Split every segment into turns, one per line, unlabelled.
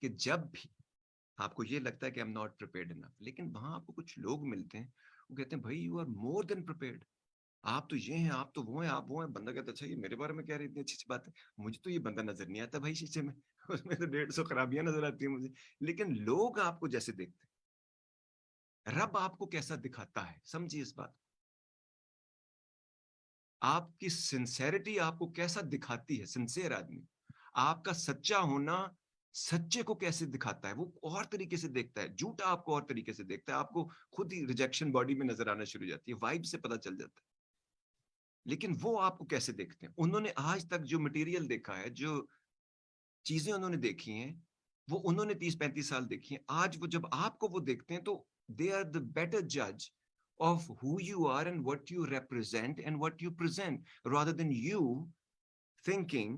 कि जब भी आपको ये लगता है कि आई एम नॉट प्रिपेयर्ड इनफ, लेकिन वहां आपको कुछ लोग मिलते हैं, वो कहते हैं भाई you are more than prepared, आप तो ये हैं, आप तो वो हैं, आप वो हैं। बंदा कहता है अच्छा ये मेरे बारे में कह रही इतनी अच्छी अच्छी बात है, मुझे तो ये बंदा नजर नहीं आता भाई शीशे में उसमें तो 150 खराबियां नजर आती है मुझे। लेकिन लोग आपको जैसे देखते हैं, रब आपको कैसा दिखाता है, समझिए इस बात। आपकी सिंसेरिटी आपको कैसा दिखाती है, सिंसेयर आदमी आपका सच्चा होना सच्चे को कैसे दिखाता है, वो और तरीके से देखता है, झूठा आपको और तरीके से देखता है, आपको खुद ही रिजेक्शन बॉडी में नजर आना शुरू हो जाती है, वाइब से पता चल जाता है। लेकिन वो आपको कैसे देखते हैं, उन्होंने आज तक जो मटेरियल देखा है, जो चीजें उन्होंने देखी हैं, वो उन्होंने 30-35 साल देखी हैं, आज वो जब आपको वो देखते हैं तो दे आर द बेटर जज of who you are and what you represent and what you present, rather than you thinking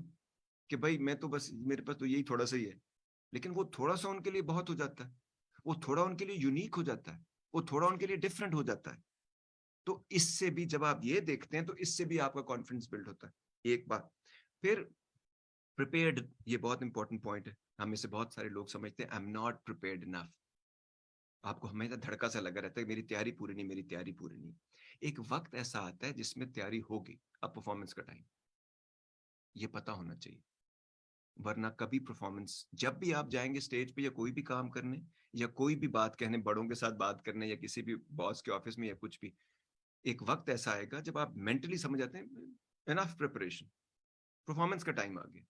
कि भाई मैं तो बस मेरे पास तो यही थोड़ा सा ही है। लेकिन वो थोड़ा सा उनके लिए बहुत हो जाता है, वो थोड़ा उनके लिए यूनिक हो जाता है, वो थोड़ा उनके लिए डिफरेंट हो जाता है। तो इससे भी जब आप ये देखते हैं तो इससे भी आपका कॉन्फिडेंस बिल्ड होता है, एक बात। फिर प्रिपेयर्ड, ये बहुत इंपॉर्टेंट पॉइंट है, हमें से बहुत सारे लोग समझते हैं आई एम नॉट प्रिपेयर्ड इनफ। आपको हमेशा धड़का सा लगा रहता है मेरी तैयारी पूरी नहीं, मेरी तैयारी पूरी नहीं। एक वक्त ऐसा आता है जिसमें तैयारी होगी, अब परफॉर्मेंस का टाइम, ये पता होना चाहिए। वरना कभी परफॉर्मेंस, जब भी आप जाएंगे स्टेज पे या कोई भी काम करने या कोई भी बात कहने, बड़ों के साथ बात करने या किसी भी बॉस के ऑफिस में या कुछ भी, एक वक्त ऐसा आएगा जब आप मेंटली समझ जाते हैं एनफ प्रिपरेशन, परफॉर्मेंस का टाइम आ गया।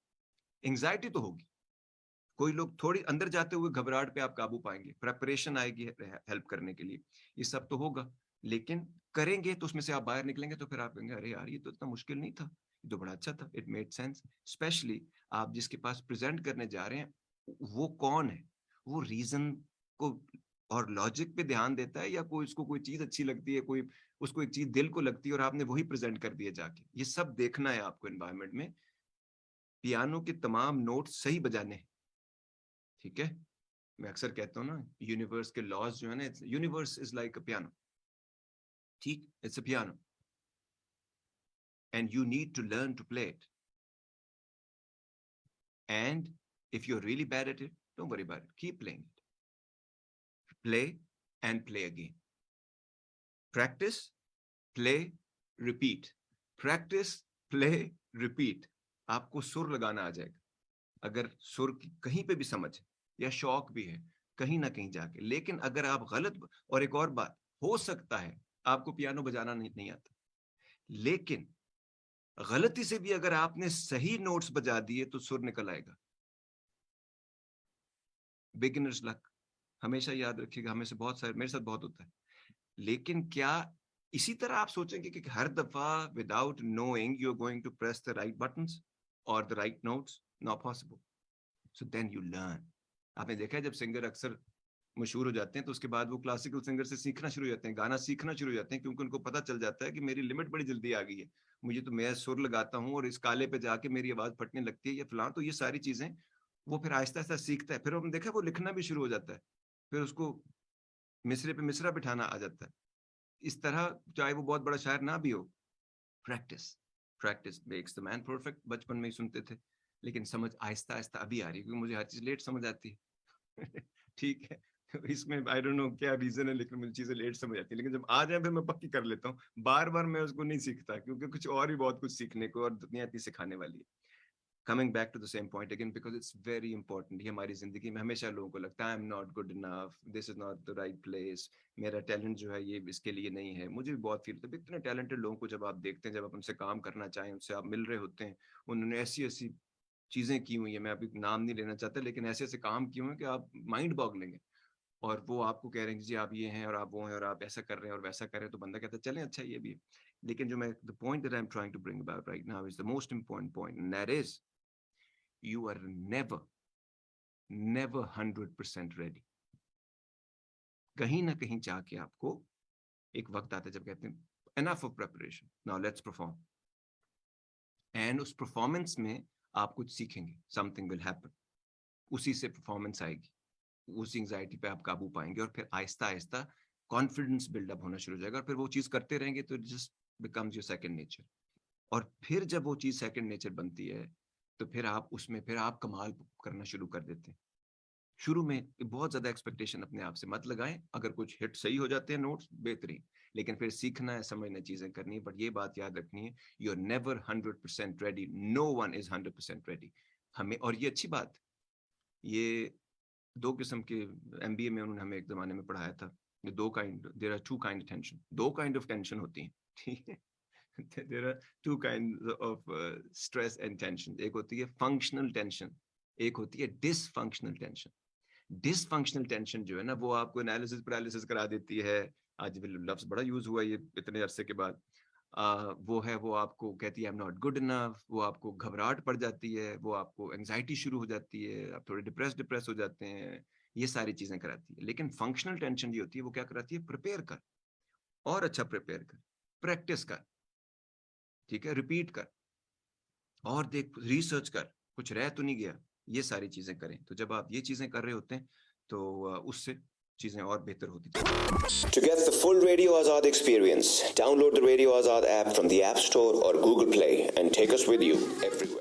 एंग्जाइटी तो होगी, कोई लोग थोड़ी अंदर जाते हुए घबराहट पे आप काबू पाएंगे, प्रेपरेशन आएगी हेल्प करने के लिए, ये सब तो होगा। लेकिन करेंगे तो उसमें से आप बाहर निकलेंगे तो फिर आप कहेंगे अरे यार ये तो इतना मुश्किल नहीं था, ये तो बड़ा अच्छा था, इट मेड सेंस। स्पेशली आप जिसके पास प्रेजेंट करने जा रहे हैं, वो कौन है, वो रीजन को और लॉजिक पे ध्यान देता है, या कोई उसको कोई चीज अच्छी लगती है, कोई उसको एक चीज दिल को लगती है और आपने वही प्रेजेंट कर दिया जाके, ये सब देखना है आपको एनवायरमेंट में। पियानो के तमाम नोट सही बजाने हैं, ठीक है। मैं अक्सर कहता हूँ ना, यूनिवर्स के लॉज जो है ना, universe is like a piano, ठीक, it's a piano and you need to learn to play it, and if you're really bad at it, don't worry about it, keep playing it, play and play again, practice, play, repeat, practice, play, repeat। आपको सुर लगाना आ जाएगा, अगर सुर की कहीं पे भी समझ है या शौक भी है कहीं ना कहीं जाके। लेकिन अगर आप गलत, और एक और बात, हो सकता है आपको पियानो बजाना नहीं आता, लेकिन गलती से भी अगर आपने सही नोट्स बजा दिए तो सुर निकल आएगा। बिगिनर्स लक, हमेशा याद रखिएगा, हमें से बहुत सारे, मेरे साथ बहुत होता है। लेकिन क्या इसी तरह आप सोचेंगे कि हर दफा without knowing you are going to press the right buttons और the right notes? Not possible. So then you learn. आपने देखा है जब सिंगर अक्सर मशहूर हो जाते हैं तो उसके बाद वो क्लासिकल सिंगर से सीखना शुरू हो जाते हैं, गाना सीखना शुरू हो जाते हैं, क्योंकि उनको पता चल जाता है कि मेरी लिमिट बड़ी जल्दी आ गई है, मुझे तो मैं सुर लगाता हूँ और इस काले पे जाके मेरी आवाज फटने लगती है या फलां। तो ये सारी चीजें वो फिर आहिस्ता आहिस्ता सीखता है, फिर हमने देखा वो लिखना भी शुरू हो जाता है, फिर उसको मिसरे पे मिसरा बिठाना आ जाता है। इस तरह चाहे वो बहुत बड़ा शायर ना भी हो, practice, practice makes the man perfect, बचपन में ही सुनते थे। लेकिन समझ आहिस्ता आहिस्ता अभी आ रही है, क्योंकि मुझे हर चीज लेट समझ आती है ठीक है, तो इसमें आई डोंट नो क्या रीजन है, लेकिन मुझे चीजें लेट समझ आती है, लेकिन जब आ जाए फिर मैं पक्की कर लेता हूँ। बार बार मैं उसको नहीं सीखता, क्योंकि कुछ और ही बहुत कुछ सीखने को और दुनिया इतनी सिखाने वाली है। Coming back to the same point again, because it's very important. ये हमारी जिंदगी में हमेशा लोगों को लगता है I am not good enough, this is not the right place, मेरा टैलेंट जो है ये इसके लिए नहीं है। मुझे भी बहुत फील होता है, इतने टैलेंटेड लोगों को जब आप देखते हैं, जब आप उनसे काम करना चाहें, उनसे आप मिल रहे होते हैं, उन्होंने ऐसी ऐसी चीजें की हुई है, मैं अभी नाम नहीं लेना चाहता, लेकिन ऐसे ऐसे काम किए हुए हैं कि आप माइंड बॉगलिंग है। और वो आपको कह रहे हैं कि जी आप ये हैं और आप वो हैं और आप ऐसा कर रहे हैं और वैसा कर रहे हैं, तो बंदा कहता है चलें अच्छा ये भी है। लेकिन जो मैं, the point that I am trying to bring about right now is the most important point, and that is you are never 100% ready। कहीं ना कहीं जाके आपको एक वक्त आता है जब कहते हैं enough of preparation, now let's perform। And उस परफॉर्मेंस में आप कुछ सीखेंगे, समथिंग विल हैपन, उसी से परफॉर्मेंस आएगी, उस एंग्जाइटी पे आप काबू पाएंगे और फिर आहिस्ता आहिस्ता कॉन्फिडेंस बिल्डअप होना शुरू हो जाएगा, और फिर वो चीज करते रहेंगे तो just becomes your second nature. और फिर जब वो चीज सेकंड नेचर बनती है तो फिर आप उसमें फिर आप कमाल करना शुरू कर देते हैं। शुरू में बहुत ज्यादा एक्सपेक्टेशन अपने आप से मत लगाएं। अगर कुछ हिट सही हो जाते हैं नोट्स, बेहतरीन, लेकिन फिर सीखना है, समझना, चीजें करनी है। बट ये बात याद रखनी है, you are never 100% ready, no one is 100% ready. हमें, और ये अच्छी बात, ये दो किस्म के, एमबीए में उन्होंने हमें एक जमाने में पढ़ाया था, दो kind, there are two kind tension, दो काइंड ऑफ टेंशन होती है, ठीक है। There are two kind of stress and tension. एक होती है फंक्शनल टेंशन, एक होती है डिसफंक्शनल टेंशन। डिसफंक्शनल टेंशन जो है ना, वो आपको एनालिसिस पैरालिसिस करा देती है। आज भी लफ्ज बड़ा यूज हुआ ये इतने अरसे के बाद। वो है, वो आपको कहती है I am not good enough, वो आपको घबराहट पड़ जाती है, वो आपको एंजाइटी शुरू हो जाती है, आप थोड़े डिप्रेस हो जाते हैं, ये सारी चीजें कराती है। लेकिन फंक्शनल टेंशन जो होती है वो क्या कराती है, प्रिपेयर कर, और अच्छा प्रिपेयर कर, प्रैक्टिस कर, ठीक है, रिपीट कर, और देख, रिसर्च कर, कुछ रह तो नहीं गया, ये सारी चीजें करें। तो जब आप ये चीजें कर रहे होते हैं तो उससे चीजें और बेहतर होती थी।
To get the full Radio Azad experience, download the Radio Azad app from the App Store or Google Play and take us with you everywhere.